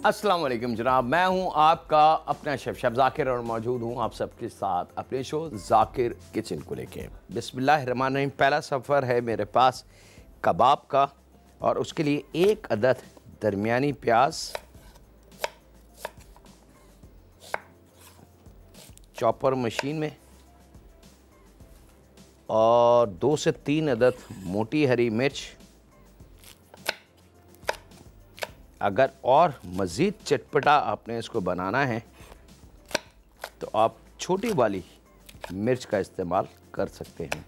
अस्सलाम वालेकुम जनाब, मैं हूं आपका अपना शेफ ज़ाकिर और मौजूद हूं आप सबके साथ अपने शो ज़ाकिर किचन को लेके। बिस्मिल्लाहिर्रहमानिर्रहीम। पहला सफ़र है मेरे पास कबाब का और उसके लिए एक अदद दरमियानी प्याज चॉपर मशीन में और 2 से 3 अदद मोटी हरी मिर्च। अगर और मज़ीद चटपटा आपने इसको बनाना है तो आप छोटी वाली मिर्च का इस्तेमाल कर सकते हैं।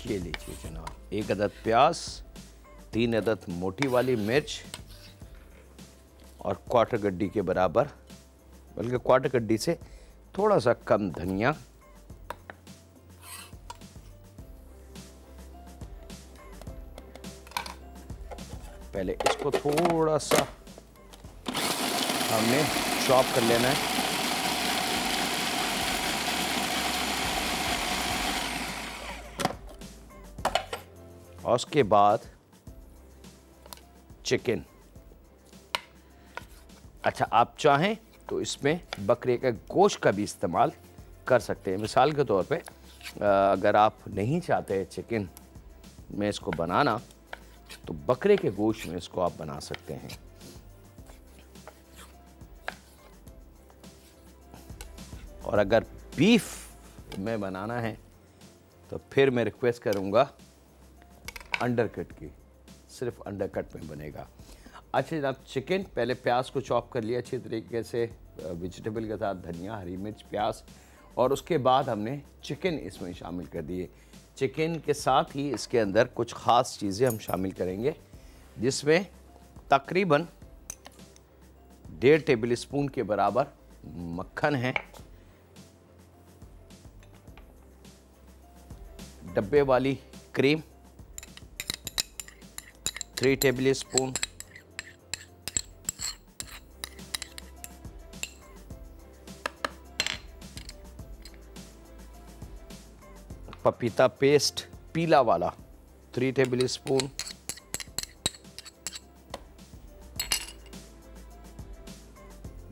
ये लीजिए जनाब, 1 अदद प्याज, 3 अदद मोटी वाली मिर्च और क्वार्टर गड्डी के बराबर, बल्कि क्वार्टर गड्डी से थोड़ा सा कम धनिया। पहले इसको थोड़ा सा हमने चॉप कर लेना है। और उसके बाद चिकन। अच्छा, आप चाहें तो इसमें बकरे का गोश्त का भी इस्तेमाल कर सकते हैं। मिसाल के तौर पे अगर आप नहीं चाहते चिकन में इसको बनाना तो बकरे के गोश्त में इसको आप बना सकते हैं। और अगर बीफ में बनाना है तो फिर मैं रिक्वेस्ट करूंगा अंडरकट की, सिर्फ अंडरकट में बनेगा। अच्छा जनाब, चिकन पहले प्याज को चॉप कर लिया अच्छी तरीके से वेजिटेबल के साथ, धनिया, हरी मिर्च, प्याज, और उसके बाद हमने चिकन इसमें शामिल कर दिए। चिकन के साथ ही इसके अंदर कुछ ख़ास चीज़ें हम शामिल करेंगे, जिसमें तकरीबन 1.5 टेबल स्पून के बराबर मक्खन है, डब्बे वाली क्रीम 3 टेबल स्पून, पपीता पेस्ट पीला वाला 3 टेबल स्पून,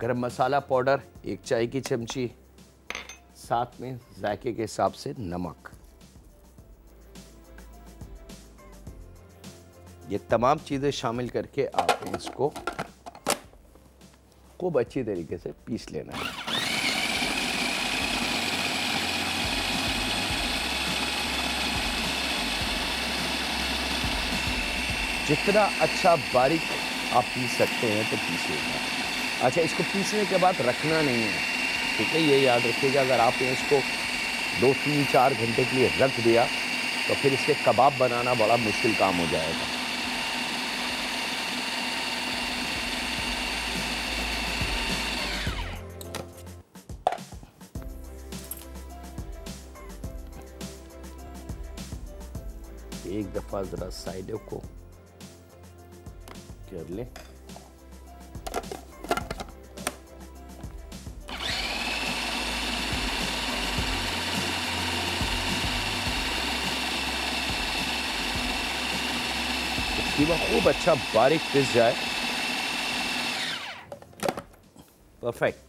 गरम मसाला पाउडर 1 चाय की चमची, साथ में जायके के हिसाब से नमक। ये तमाम चीज़ें शामिल करके आपने इसको खूब अच्छी तरीके से पीस लेना है। जितना अच्छा बारीक आप पीस सकते हैं तो पीसिएगा। अच्छा, इसको पीसने के बाद रखना नहीं है, ठीक है, ये याद रखिएगा। अगर आपने इसको 2, 3, 4 घंटे के लिए रख दिया तो फिर इसके कबाब बनाना बड़ा मुश्किल काम हो जाएगा। एक दफ़ा ज़रा साइडों को कर ले। कीमा खूब अच्छा बारीक पिस जाए, परफेक्ट।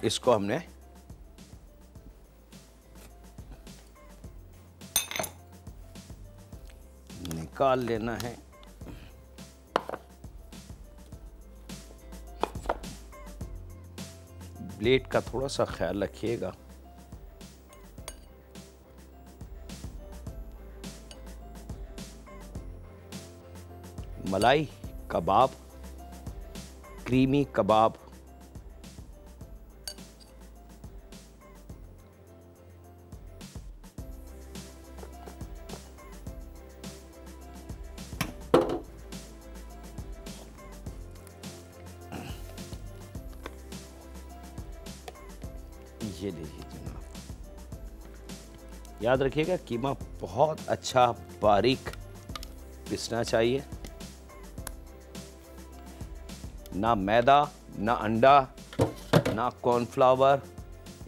इसको हमने निकाल लेना है। ब्लेड का थोड़ा सा ख्याल रखिएगा। मलाई कबाब, क्रीमी कबाब, ये लीजिए जनाब। याद रखिएगा कीमा बहुत अच्छा बारीक पिसना चाहिए। ना मैदा ना अंडा ना कॉर्नफ्लावर,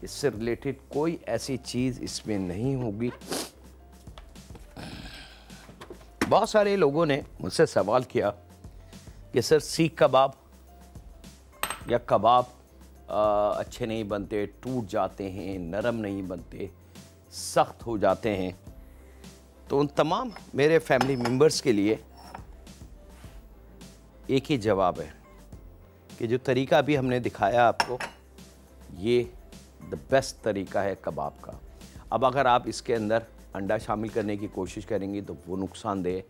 इससे रिलेटेड कोई ऐसी चीज़ इसमें नहीं होगी। बहुत सारे लोगों ने मुझसे सवाल किया कि सर सीख कबाब या कबाब अच्छे नहीं बनते, टूट जाते हैं, नरम नहीं बनते, सख्त हो जाते हैं। तो उन तमाम मेरे फैमिली मेम्बर्स के लिए एक ही जवाब है कि जो तरीका अभी हमने दिखाया आपको, ये द बेस्ट तरीका है कबाब का। अब अगर आप इसके अंदर अंडा शामिल करने की कोशिश करेंगी तो वो नुकसानदेह,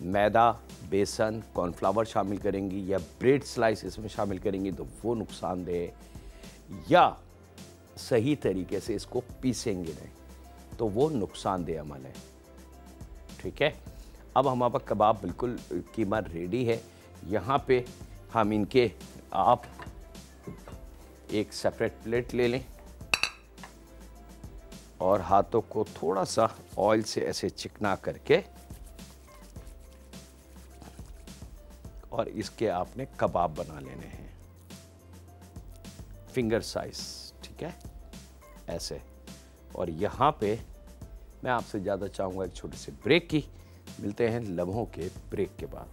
मैदा, बेसन, कॉर्नफ्लावर शामिल करेंगी या ब्रेड स्लाइस इसमें शामिल करेंगी तो वो नुकसानदेह, या सही तरीके से इसको पीसेंगे नहीं तो वो नुकसानदेह अमल है। ठीक है, अब हमारा कबाब बिल्कुल कीमा रेडी है। यहाँ पे हम इनके, आप एक सेपरेट प्लेट ले लें और हाथों को थोड़ा सा ऑयल से ऐसे चिकना करके और इसके आपने कबाब बना लेने हैं फिंगर साइज। ठीक है, ऐसे। और यहाँ पे मैं आपसे ज़्यादा चाहूँगा एक छोटी सी ब्रेक की। मिलते हैं लम्हों के ब्रेक के बाद।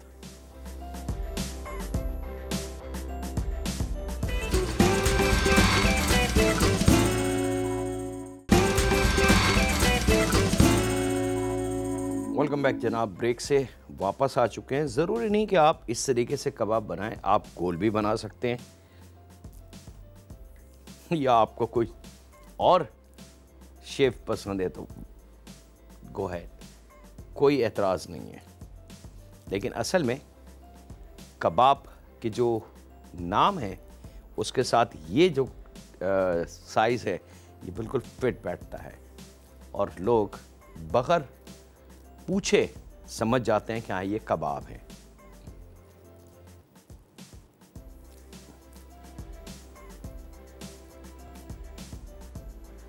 वेलकम बैक जनाब, ब्रेक से वापस आ चुके हैं। ज़रूरी नहीं कि आप इस तरीके से कबाब बनाएं, आप गोल भी बना सकते हैं या आपको कोई और शेप पसंद है तो गो है, कोई एतराज़ नहीं है। लेकिन असल में कबाब की जो नाम है उसके साथ ये जो साइज़ है ये बिल्कुल फिट बैठता है और लोग बगैर पूछे समझ जाते हैं कि हाँ ये कबाब है।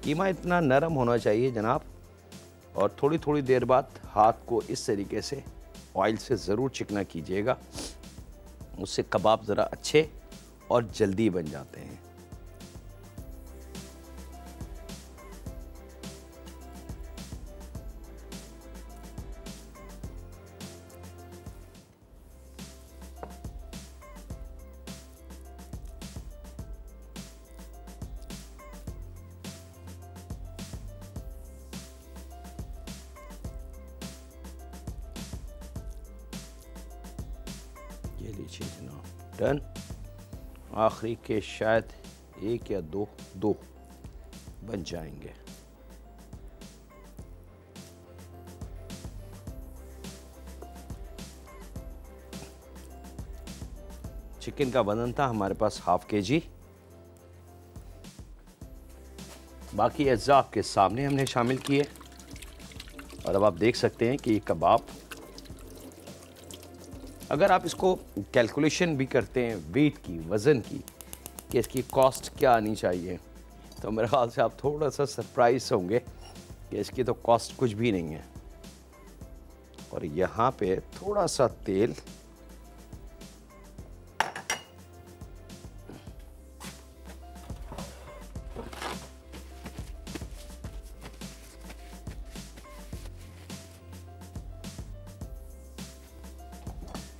कीमा इतना नरम होना चाहिए जनाब, और थोड़ी थोड़ी देर बाद हाथ को इस तरीके से ऑयल से ज़रूर चिकना कीजिएगा, उससे कबाब ज़रा अच्छे और जल्दी बन जाते हैं। ये लीजिए जनाब, डन। आखिरी के शायद एक या दो बन जाएंगे। चिकन का वजन था हमारे पास ½ kg। बाकी अज्जा आपके सामने हमने शामिल किए और अब आप देख सकते हैं कि ये कबाब, अगर आप इसको कैलकुलेशन भी करते हैं वेट की, वज़न की, कि इसकी कॉस्ट क्या आनी चाहिए, तो मेरे ख्याल से आप थोड़ा सा सरप्राइज होंगे कि इसकी तो कॉस्ट कुछ भी नहीं है। और यहाँ पे थोड़ा सा तेल,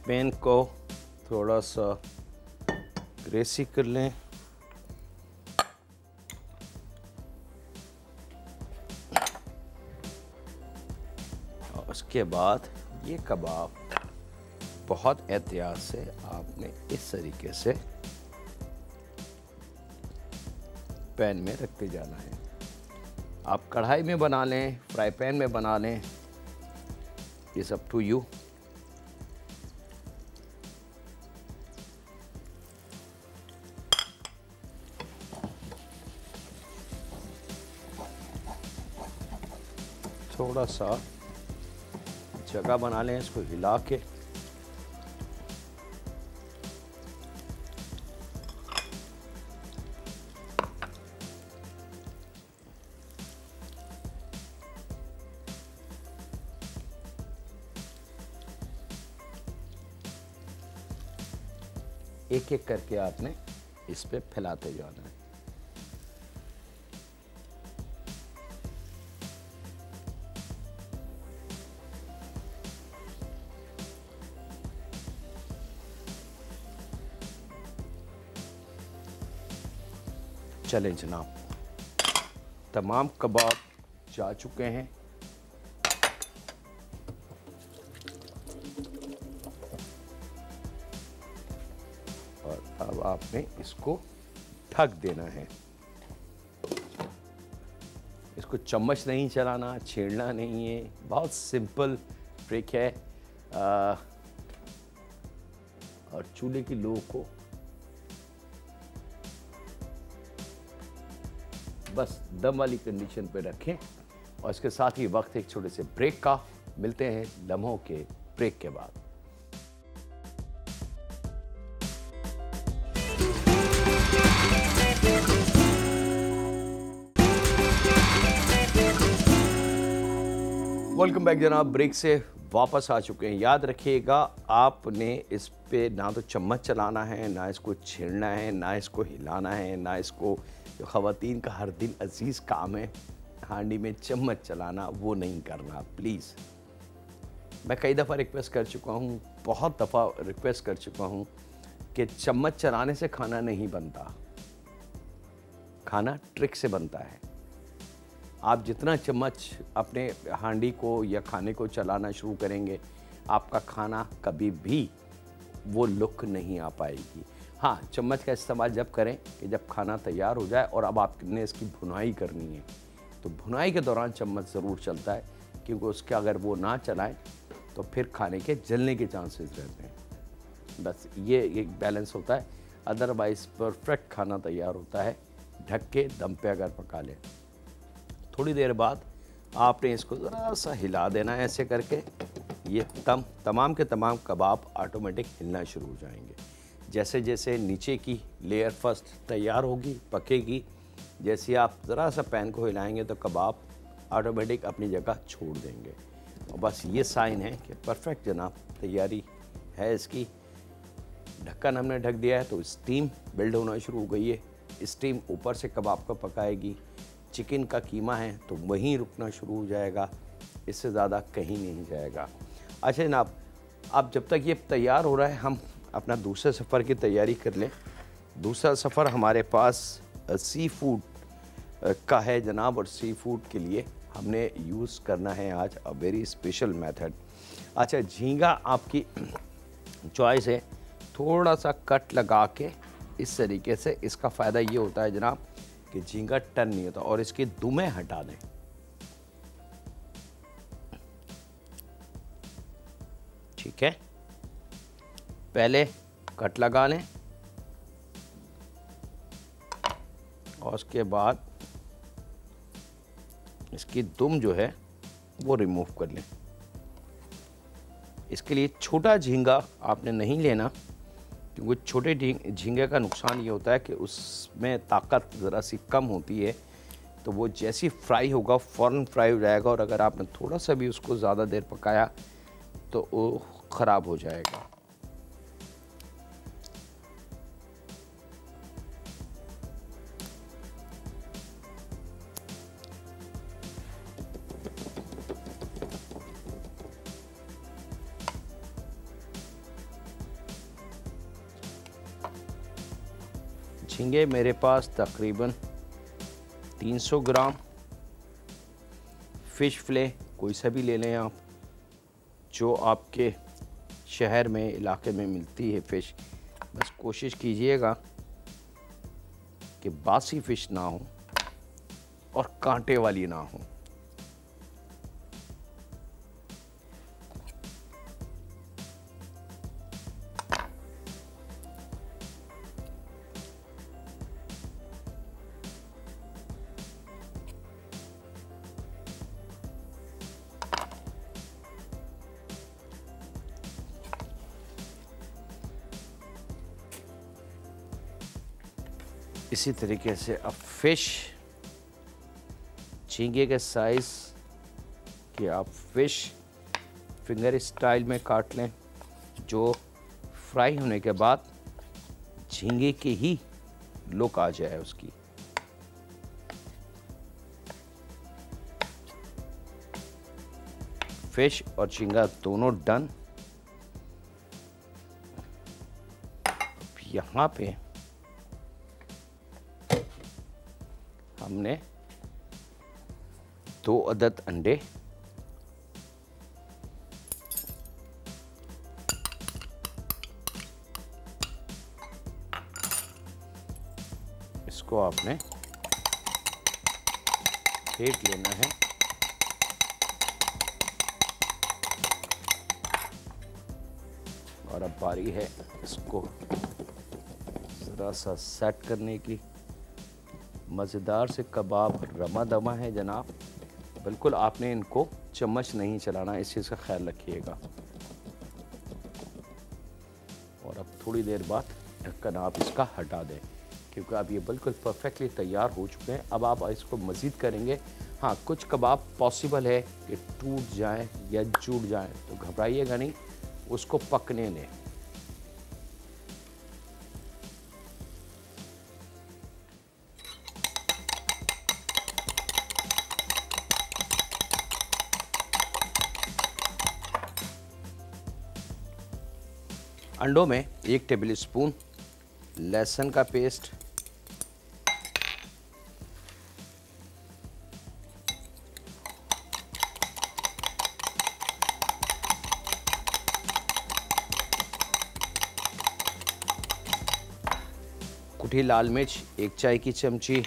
पैन को थोड़ा सा ग्रेसी कर लें। और उसके बाद ये कबाब बहुत एहतियात से आपने इस तरीके से पैन में रखते जाना है। आप कढ़ाई में बना लें, फ्राई पैन में बना लें, इट्स अप टू यू। थोड़ा सा जगह बना लें इसको हिला के। एक एक करके आपने इस पे फैलाते जाना है। चलें जनाब, तमाम कबाब जा चुके हैं। और अब आपने इसको ढक देना है। इसको चम्मच नहीं चलाना, छेड़ना नहीं है, बहुत सिंपल ट्रिक है। और चूल्हे की लो को बस दम वाली कंडीशन पे रखें। और इसके साथ ही वक्त एक छोटे से ब्रेक का। मिलते हैं लम्हों के ब्रेक के बाद। वेलकम बैक जनाब, ब्रेक से वापस आ चुके हैं। याद रखिएगा, आपने इस पे ना तो चम्मच चलाना है, ना इसको छेड़ना है, ना इसको हिलाना है, ना इसको, जो ख़वातीन का हर दिन अजीज़ काम है हांडी में चम्मच चलाना, वो नहीं करना प्लीज़। मैं कई दफ़ा रिक्वेस्ट कर चुका हूँ, बहुत दफ़ा रिक्वेस्ट कर चुका हूँ कि चम्मच चलाने से खाना नहीं बनता, खाना ट्रिक से बनता है। आप जितना चम्मच अपने हांडी को या खाने को चलाना शुरू करेंगे, आपका खाना कभी भी वो लुक नहीं आ पाएगी। हाँ, चम्मच का इस्तेमाल जब करें कि जब खाना तैयार हो जाए और अब आपने इसकी भुनाई करनी है, तो भुनाई के दौरान चम्मच ज़रूर चलता है, क्योंकि उसके अगर वो ना चलाएं तो फिर खाने के जलने के चांसेस रहते हैं। बस ये एक बैलेंस होता है, अदरवाइज़ परफेक्ट खाना तैयार होता है ढक के दम पे अगर पका लें। थोड़ी देर बाद आपने इसको ज़रा सा हिला देना है ऐसे करके। ये तमाम के तमाम कबाब ऑटोमेटिक हिलना शुरू हो जाएंगे। जैसे जैसे नीचे की लेयर फर्स्ट तैयार होगी, पकेगी, जैसे आप ज़रा सा पैन को हिलाएंगे तो कबाब ऑटोमेटिक अपनी जगह छोड़ देंगे। और बस ये साइन है कि परफेक्ट जनाब तैयारी है इसकी। ढक्कन हमने ढक दिया है तो स्टीम बिल्ड होना शुरू हो गई है। स्टीम ऊपर से कबाब को पकाएगी। चिकन का कीमा है तो वहीं रुकना शुरू हो जाएगा, इससे ज़्यादा कहीं नहीं जाएगा। अच्छा जनाब, अब जब तक ये तैयार हो रहा है, हम अपना दूसरे सफ़र की तैयारी कर लें। दूसरा सफ़र हमारे पास सी फूड का है जनाब, और सी फूड के लिए हमने यूज़ करना है आज अ वेरी स्पेशल मेथड। अच्छा, झींगा आपकी चॉइस है, थोड़ा सा कट लगा के इस तरीके से। इसका फ़ायदा ये होता है जनाब कि झींगा टर्न नहीं होता। और इसकी दुमें हटा दें, ठीक है। पहले कट लगा लें और उसके बाद इसकी दुम जो है वो रिमूव कर लें। इसके लिए छोटा झींगा आपने नहीं लेना, क्योंकि छोटे झींगे का नुकसान ये होता है कि उसमें ताकत ज़रा सी कम होती है, तो वो जैसी फ्राई होगा फ़ौरन फ्राई हो जाएगा। और अगर आपने थोड़ा सा भी उसको ज़्यादा देर पकाया तो वो ख़राब हो जाएगा। झींगे मेरे पास तकरीबन 300 ग्राम। फ़िश फिले कोई सा भी ले लें आप, जो आपके शहर में इलाके में मिलती है फ़िश। बस कोशिश कीजिएगा कि बासी फ़िश ना हो और कांटे वाली ना हो। इसी तरीके से अब फ़िश झींगे के साइज़ कि आप फ़िश फिंगर स्टाइल में काट लें, जो फ्राई होने के बाद झींगे की ही लुक आ जाए उसकी। फ़िश और झींगा दोनों डन। यहाँ पे हमने 2 अदद अंडे, इसको आपने फेंट लेना है। और अब बारी है इसको ज़रा सा सेट करने की। मज़ेदार से कबाब रमा दमा है जनाब, बिल्कुल आपने इनको चम्मच नहीं चलाना, इस चीज़ का ख्याल रखिएगा। और अब थोड़ी देर बाद ढक्कन आप इसका हटा दें, क्योंकि अब ये बिल्कुल परफेक्टली तैयार हो चुके हैं। अब आप इसको मज़ीद करेंगे। हाँ, कुछ कबाब पॉसिबल है कि टूट जाएं या जुड़ जाएं, तो घबराइएगा नहीं, उसको पकने दें। अंडों में 1 टेबल स्पून लहसुन का पेस्ट, कुटी लाल मिर्च 1 चाय की चमची,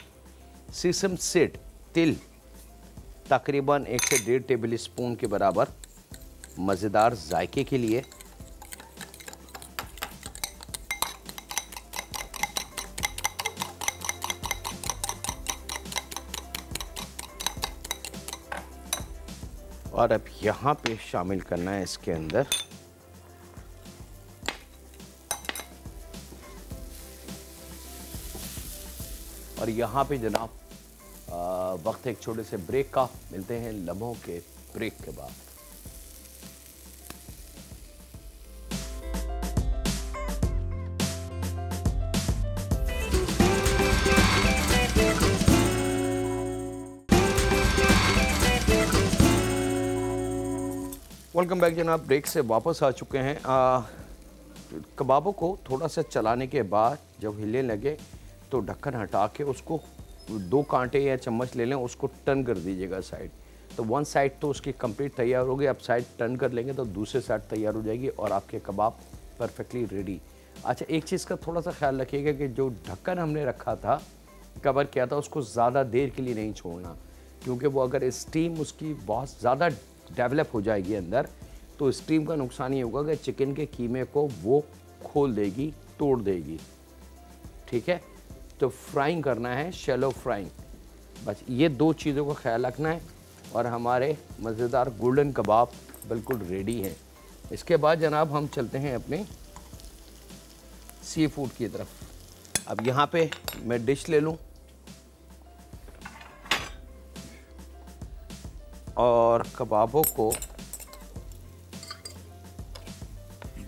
सीसम सीड तिल तकरीबन 1 से 1.5 टेबल स्पून के बराबर मज़ेदार जायके के लिए, और अब यहाँ पे शामिल करना है इसके अंदर और यहाँ पे जनाब वक्त एक छोटे से ब्रेक का, मिलते हैं लम्हों के ब्रेक के बाद। वेलकम बैक जनाब, ब्रेक से वापस आ चुके हैं। कबाबों को थोड़ा सा चलाने के बाद जब हिलने लगे तो ढक्कन हटा के उसको 2 कांटे या चम्मच ले लें, उसको टर्न कर दीजिएगा साइड। तो 1 साइड तो उसकी कंप्लीट तैयार होगी। अब साइड टर्न कर लेंगे तो दूसरे साइड तैयार हो जाएगी और आपके कबाब परफेक्टली रेडी। अच्छा, एक चीज़ का थोड़ा सा ख्याल रखिएगा कि जो ढक्कन हमने रखा था, कवर किया था, उसको ज़्यादा देर के लिए नहीं छोड़ना, क्योंकि वो अगर स्टीम उसकी बहुत ज़्यादा डेवलप हो जाएगी अंदर, तो स्टीम का नुकसान ये होगा कि चिकन के कीमे को वो खोल देगी, तोड़ देगी। ठीक है, तो फ्राइंग करना है, शैलो फ्राइंग, बस ये 2 चीज़ों का ख्याल रखना है और हमारे मज़ेदार गोल्डन कबाब बिल्कुल रेडी हैं। इसके बाद जनाब हम चलते हैं अपने सी फूड की तरफ। अब यहाँ पे मैं डिश ले लूँ और कबाबों को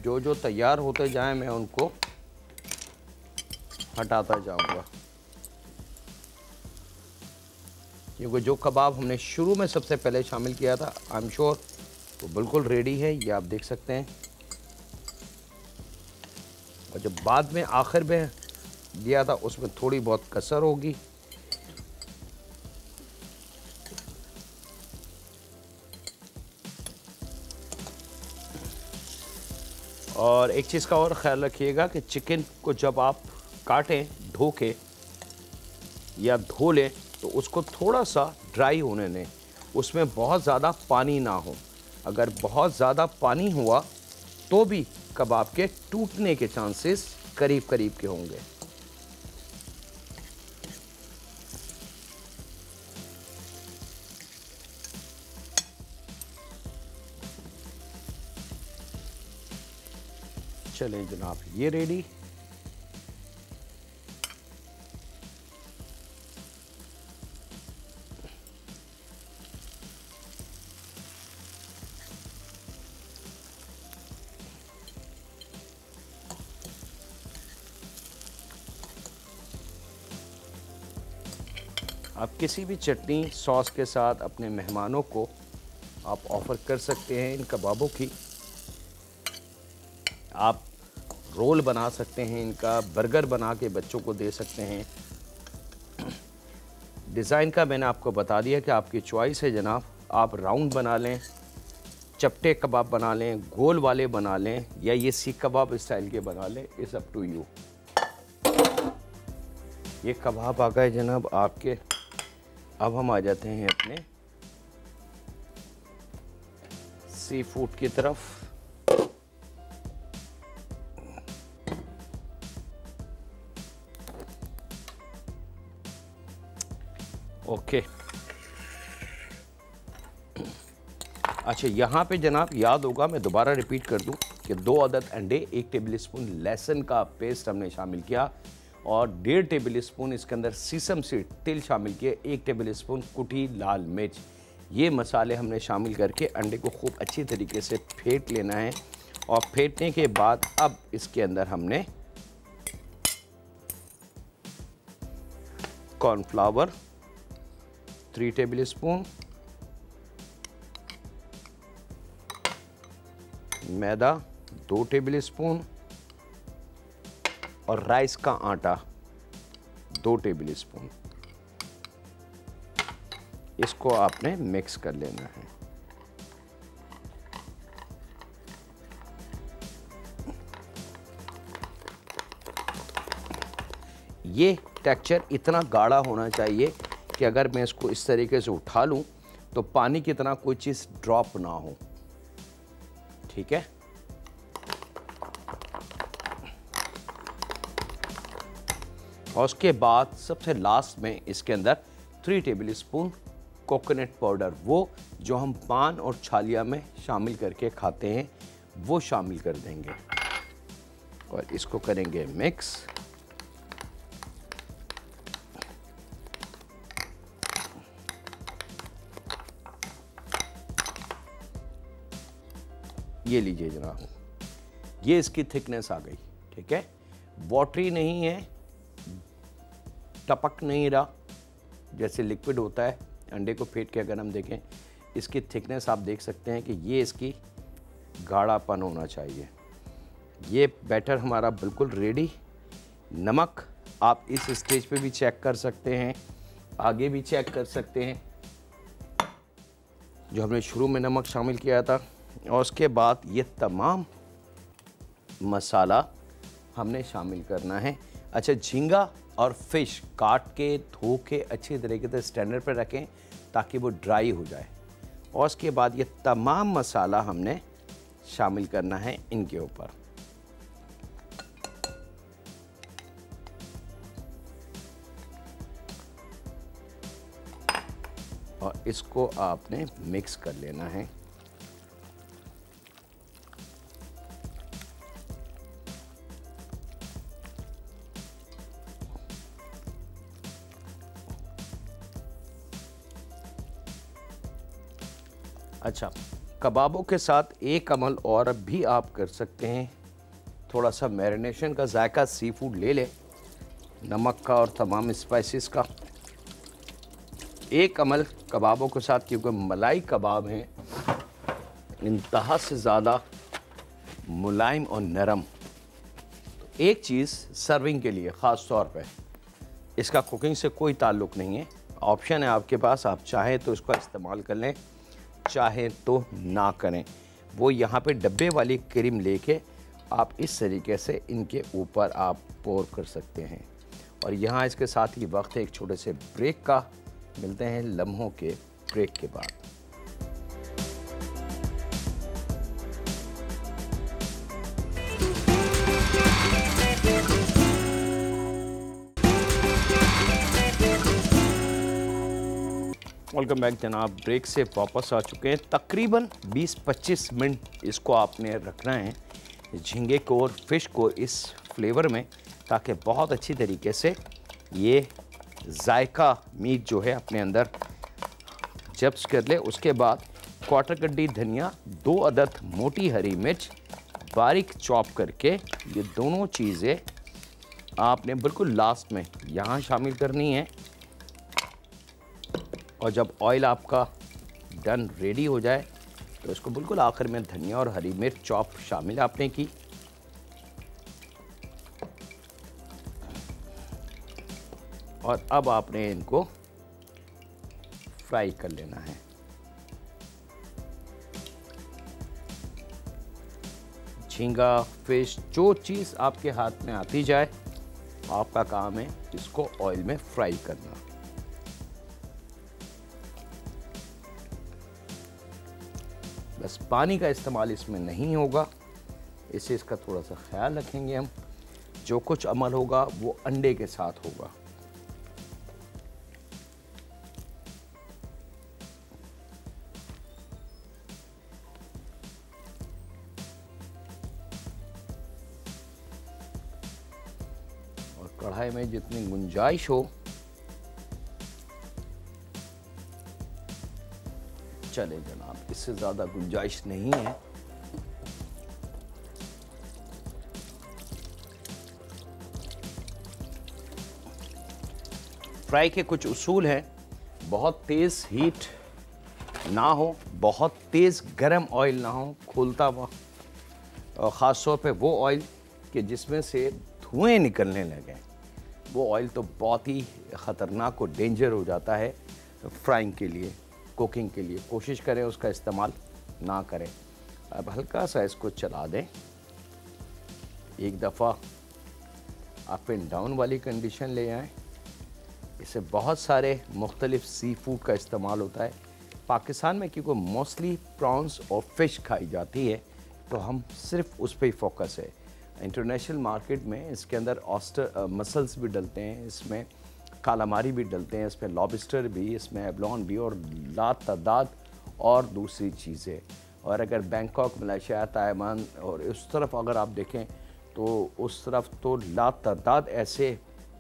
जो जो तैयार होते जाएं मैं उनको हटाता जाऊंगा, क्योंकि जो कबाब हमने शुरू में सबसे पहले शामिल किया था, आई एम श्योर वो बिल्कुल रेडी है, ये आप देख सकते हैं। और जब बाद में आखिर में दिया था उसमें थोड़ी बहुत कसर होगी। और एक चीज़ का और ख़्याल रखिएगा कि चिकन को जब आप काटें धो के या धो लें तो उसको थोड़ा सा ड्राई होने दें, उसमें बहुत ज़्यादा पानी ना हो। अगर बहुत ज़्यादा पानी हुआ तो भी कबाब के टूटने के चांसेस करीब करीब के होंगे। चलें जनाब, ये रेडी। आप किसी भी चटनी सॉस के साथ अपने मेहमानों को आप ऑफ़र कर सकते हैं इन कबाबों की। आप रोल बना सकते हैं, इनका बर्गर बना के बच्चों को दे सकते हैं। डिज़ाइन का मैंने आपको बता दिया कि आपकी चॉइस है जनाब। आप राउंड बना लें, चपटे कबाब बना लें, गोल वाले बना लें, या ये सीख कबाब स्टाइल के बना लें, इट्स अप टू यू। ये कबाब आ गए जनाब आपके। अब हम आ जाते हैं अपने सी फूड की तरफ। ओके, अच्छा यहाँ पे जनाब याद होगा, मैं दोबारा रिपीट कर दूं कि 2 अदद अंडे, 1 टेबल स्पून लहसुन का पेस्ट हमने शामिल किया और 1.5 टेबल स्पून इसके अंदर सीसम सीड तिल शामिल किए, 1 टेबल स्पून कुटी लाल मिर्च। ये मसाले हमने शामिल करके अंडे को खूब अच्छी तरीके से फेंट लेना है। और फेंटने के बाद अब इसके अंदर हमने कॉर्नफ्लावर 3 टेबल स्पून, मैदा 2 टेबल स्पून और राइस का आटा 2 टेबल स्पून, इसको आपने मिक्स कर लेना है। ये टेक्सचर इतना गाढ़ा होना चाहिए कि अगर मैं इसको इस तरीके से उठा लूं तो पानी की तरह कोई चीज़ ड्रॉप ना हो। ठीक है, और उसके बाद सबसे लास्ट में इसके अंदर 3 टेबल स्पून कोकोनट पाउडर, वो जो हम पान और छालिया में शामिल करके खाते हैं, वो शामिल कर देंगे और इसको करेंगे मिक्स। ये लीजिए जनाब, ये इसकी थिकनेस आ गई। ठीक है, वाटरी नहीं है, टपक नहीं रहा, जैसे लिक्विड होता है अंडे को फेंट के। अगर हम देखें इसकी थिकनेस आप देख सकते हैं कि ये इसकी गाढ़ापन होना चाहिए। ये बैटर हमारा बिल्कुल रेडी। नमक आप इस स्टेज पे भी चेक कर सकते हैं, आगे भी चेक कर सकते हैं, जो हमने शुरू में नमक शामिल किया था। और उसके बाद ये तमाम मसाला हमने शामिल करना है। अच्छा, झींगा और फिश काट के धो के अच्छी तरीके से स्टैंडर्ड पर रखें ताकि वो ड्राई हो जाए। और उसके बाद ये तमाम मसाला हमने शामिल करना है इनके ऊपर। और इसको आपने मिक्स कर लेना है। अच्छा, कबाबों के साथ एक अमल और भी आप कर सकते हैं। थोड़ा सा मैरिनेशन का जायका सी फूड ले लें, नमक का और तमाम स्पाइसेस का। एक अमल कबाबों के साथ, क्योंकि मलाई कबाब हैं इंतहा से ज़्यादा मुलायम और नरम, तो एक चीज़ सर्विंग के लिए ख़ास तौर पे, इसका कुकिंग से कोई ताल्लुक़ नहीं है, ऑप्शन है आपके पास, आप चाहें तो इसका इस्तेमाल कर लें, चाहे तो ना करें। वो यहाँ पे डब्बे वाली क्रीम लेके आप इस तरीके से इनके ऊपर आप पोर कर सकते हैं। और यहाँ इसके साथ ही वक्त है एक छोटे से ब्रेक का। मिलते हैं लम्हों के ब्रेक के बाद। वेलकम बैक जनाब, ब्रेक से वापस आ चुके हैं। तकरीबन 20-25 मिनट इसको आपने रखना है, झींगे को और फिश को इस फ्लेवर में, ताकि बहुत अच्छी तरीके से ये जायका मीट जो है अपने अंदर जब्स कर ले। उसके बाद क्वार्टर कड्डी धनिया, 2 अदद मोटी हरी मिर्च बारीक चॉप करके, ये दोनों चीज़ें आपने बिल्कुल लास्ट में यहाँ शामिल करनी है। और जब ऑयल आपका डन रेडी हो जाए तो इसको बिल्कुल आखिर में धनिया और हरी मिर्च चॉप शामिल आपने की। और अब आपने इनको फ्राई कर लेना है। झींगा, फिश, जो चीज़ आपके हाथ में आती जाए, आपका काम है इसको ऑयल में फ्राई करना। बस पानी का इस्तेमाल इसमें नहीं होगा, इससे इसका थोड़ा सा ख्याल रखेंगे हम। जो कुछ अमल होगा वो अंडे के साथ होगा। और कढ़ाई में जितनी गुंजाइश हो, चले जनाब, इससे ज़्यादा गुंजाइश नहीं है। फ्राई के कुछ उसूल हैं। बहुत तेज़ हीट ना हो, बहुत तेज़ गरम ऑयल ना हो, खोलता हुआ, और ख़ास तौर पे वो ऑयल कि जिसमें से धुएं निकलने लगें। वो ऑयल तो बहुत ही ख़तरनाक और डेंजर हो जाता है फ्राइंग के लिए, कुकिंग के लिए। कोशिश करें उसका इस्तेमाल ना करें। अब हल्का सा इसको चला दें, एक दफ़ा अप एंड डाउन वाली कंडीशन ले आएँ। इससे बहुत सारे मुख्तलिफ सी फूड का इस्तेमाल होता है पाकिस्तान में, क्योंकि मोस्टली प्रॉन्स और फ़िश खाई जाती है, तो हम सिर्फ उस पर ही फोकस है। इंटरनेशनल मार्केट में इसके अंदर ऑस्टर मसल्स भी डलते हैं, इसमें कालामारी भी डलते हैं, इसमें लॉबस्टर भी, इसमें एबलॉन भी, और लातादाद और दूसरी चीज़ें। और अगर बैंकॉक, मलेशिया, ताइवान और उस तरफ अगर आप देखें तो उस तरफ तो लातादाद ऐसे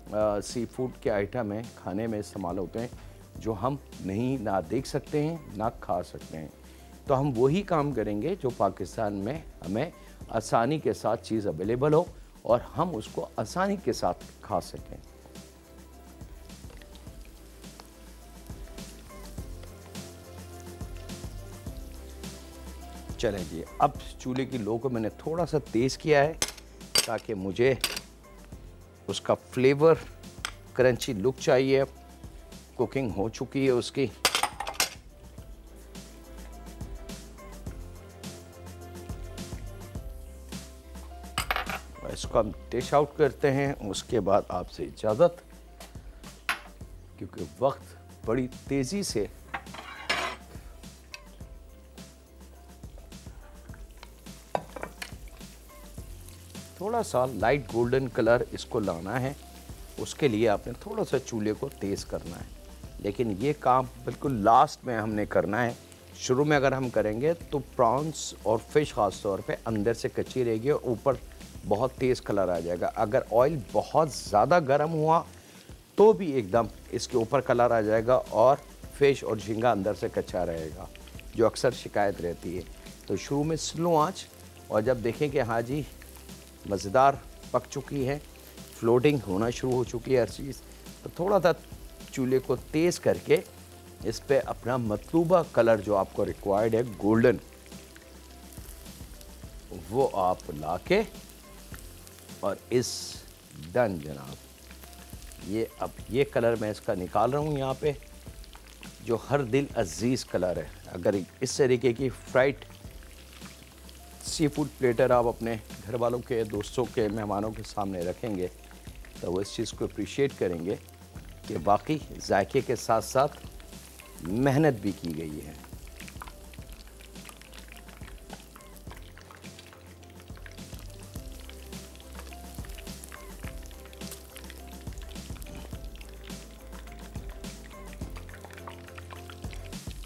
सी फूड के आइटम हैं, खाने में इस्तेमाल होते हैं, जो हम नहीं ना देख सकते हैं ना खा सकते हैं। तो हम वही काम करेंगे जो पाकिस्तान में हमें आसानी के साथ चीज़ अवेलेबल हो और हम उसको आसानी के साथ खा सकें। चलें जी, अब चूल्हे की लो को मैंने थोड़ा सा तेज़ किया है ताकि मुझे उसका फ्लेवर, क्रंची लुक चाहिए। कुकिंग हो चुकी है उसकी। इसको हम डिश आउट करते हैं। उसके बाद आपसे इजाज़त, क्योंकि वक्त बड़ी तेज़ी से थोड़ा सा लाइट गोल्डन कलर इसको लाना है। उसके लिए आपने थोड़ा सा चूल्हे को तेज़ करना है, लेकिन ये काम बिल्कुल लास्ट में हमने करना है। शुरू में अगर हम करेंगे तो प्रॉन्स और फ़िश ख़ास तौर पे अंदर से कच्ची रहेगी और ऊपर बहुत तेज़ कलर आ जाएगा। अगर ऑयल बहुत ज़्यादा गर्म हुआ तो भी एकदम इसके ऊपर कलर आ जाएगा और फ़िश और झींगा अंदर से कच्चा रहेगा, जो अक्सर शिकायत रहती है। तो शुरू में स्लो आँच, और जब देखें कि हाँ जी मज़ेदार पक चुकी है, फ्लोटिंग होना शुरू हो चुकी है हर चीज़, तो थोड़ा सा चूल्हे को तेज़ करके इस पे अपना मतलूबा कलर जो आपको रिक्वायर्ड है गोल्डन, वो आप लाके और इस डन जनाब। ये अब ये कलर मैं इसका निकाल रहा हूँ यहाँ पे, जो हर दिल अजीज़ कलर है। अगर इस तरीके की फ्राइड सी फूड प्लेटर आप अपने घर वालों के, दोस्तों के, मेहमानों के सामने रखेंगे तो वो इस चीज़ को अप्रिशिएट करेंगे कि बाकी जायके के साथ साथ मेहनत भी की गई है।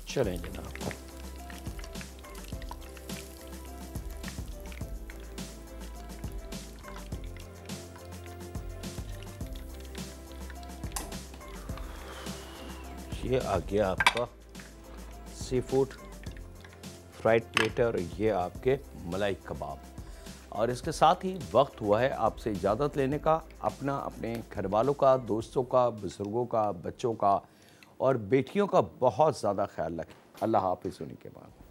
चलें जनाब, ये आ गया आपका सी फूड फ्राइड प्लेटर और ये आपके मलाई कबाब। और इसके साथ ही वक्त हुआ है आपसे इजाज़त लेने का, अपना, अपने घर वालों का, दोस्तों का, बुज़ुर्गों का, बच्चों का और बेटियों का बहुत ज़्यादा ख्याल रखें। अल्लाह हाफ़िज़ होने के बाद।